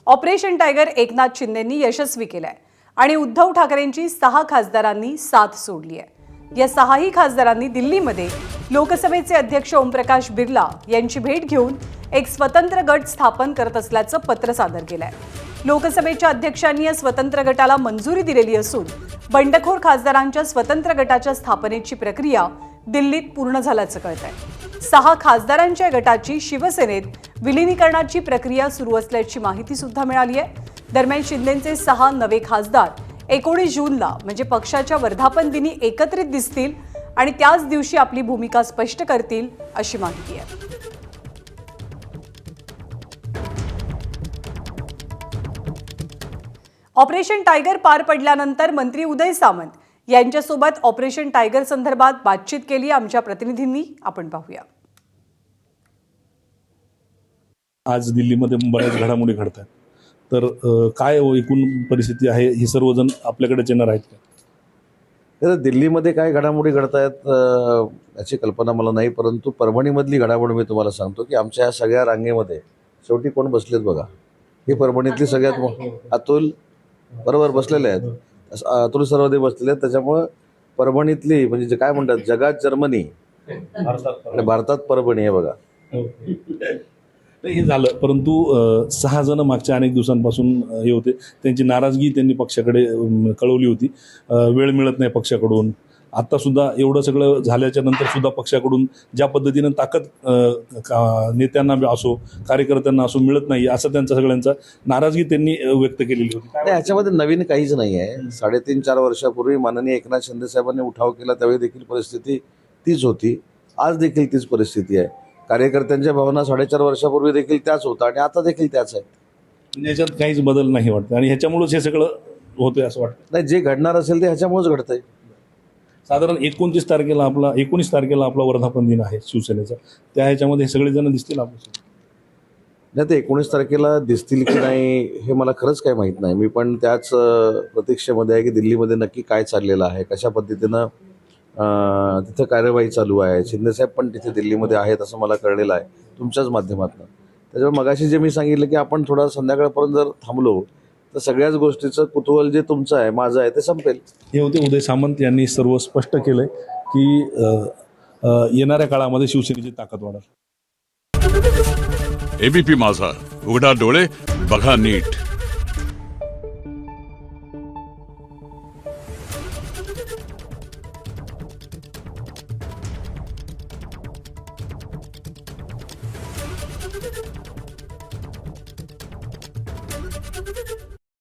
Operation tiger Eknath शिंदेंनी यशस्वी केलंय आणि उद्धव ठाकरेंची 6 खासदारांनी साथ सोडली आहे। या 6ही खासदारांनी दिल्लीमध्ये लोकसभेचे अध्यक्ष ओमप्रकाश बिर्ला यांची भेट घेऊन एक स्वतंत्र गट स्थापन करत असल्याचं पत्र सादर केलंय। लोकसभेच्या अध्यक्षांनी या स्वतंत्र गटाला मंजुरी दिलेली असून बंडखोर खासदारांच्या स्वतंत्र गटाच्या स्थापनेची प्रक्रिया दिल्लीत पूर्ण झाल्याचं कळतंय। 6 खासदारांच्या गटाची शिवसेनेत विलीनीकरणाची प्रक्रिया सुरू असल्याची माहिती सुद्धा मिळाली आहे। दरम्यान शिंदेंचे 6 नवे खासदार 19 जूनला म्हणजे पक्षाच्या वर्धापन दिनी एकत्रित दिसतील आणि त्याच दिवशी आपली भूमिका स्पष्ट करतील अशी माहिती आहे। ऑपरेशन टायगर पार पडल्यानंतर मंत्री उदय सामंत यांच्यासोबत ऑपरेशन टायगर संदर्भात बातचीत केली आमच्या प्रतिनिधींनी। आपण पाहूया। आज दिल्लीमध्ये बऱ्याच घडामोडी घडतात, तर काय एकूण परिस्थिती आहे, हे सर्वजण आपल्याकडेच येणार आहेत का? तर दिल्लीमध्ये काय घडामोडी घडतायत याची कल्पना मला नाही, परंतु परभणीमधली घडामोड मी तुम्हाला सांगतो की आमच्या सगळ्या रांगेमध्ये शेवटी कोण बसलेत बघा। ही परभणीतली सगळ्यात अतुल बरोबर बसलेले आहेत, अतुल सरवदे बसलेले आहेत। त्याच्यामुळं परभणीतली म्हणजे जे काय म्हणतात जगात जर्मनी आणि भारतात परभणी आहे बघा। हे झालं, परंतु 6 जण मागच्या अनेक दिवसांपासून हे होते, त्यांची नाराजगी त्यांनी पक्षाकडे कळवली होती। वेळ मिळत नाही पक्षाकडून। आता सुद्धा एवढं सगळं झाल्याच्या नंतर सुद्धा पक्षाकडून ज्या पद्धतीनं ताकद नेत्यांना असो कार्यकर्त्यांना असो मिळत नाही, असं त्यांचा सगळ्यांचा नाराजगी त्यांनी व्यक्त केलेली होती। ह्याच्यामध्ये नवीन काहीच नाही आहे। 3.5-4 वर्षापूर्वी माननीय एकनाथ शिंदे साहेबांनी उठाव केला, त्यावेळी देखील परिस्थिती तीच होती, आज देखील तीच परिस्थिती आहे। कार्यकर्त्यांच्या भावना 4.5 वर्षापूर्वी देखील त्याच होता आणि आता देखील त्याच आहेत। म्हणजे याच्यात काहीच बदल नाही वाटतं आणि ह्याच्यामुळेच हे सगळं होतंय असं वाटतं? नाही, जे घडणार असेल ते ह्याच्यामुळेच घडतंय। साधारण 19 तारखेला आपला वर्धापन दिन आहे शिवसेनेचा, त्या ह्याच्यामध्ये हे सगळेजण दिसतील आपल्यासोबत? नाही, ते 19 तारखेला दिसतील की नाही हे मला खरंच काही माहीत नाही। मी पण त्याच प्रतीक्षेमध्ये आहे की दिल्लीमध्ये नक्की काय चाललेलं आहे, कशा पद्धतीनं तिथं कार्यवाही चालू आहे। शिंदेसाहेब पण तिथे दिल्लीमध्ये आहेत असं मला कळलेलं आहे तुमच्याच माध्यमातून। त्याच्यामुळे मगाशी जे मी सांगितलं की आपण थोडा संध्याकाळपर्यंत जर थांबलो तर सगळ्याच गोष्टीचं कुतूहल जे तुमचं आहे माझं आहे ते संपेल। हे होते उदय सामंत यांनी सर्व स्पष्ट केलंय की येणाऱ्या काळामध्ये शिवसेनेची ताकद वाढेल। एबीपी माझा, उघडा डोळे बघा नीट।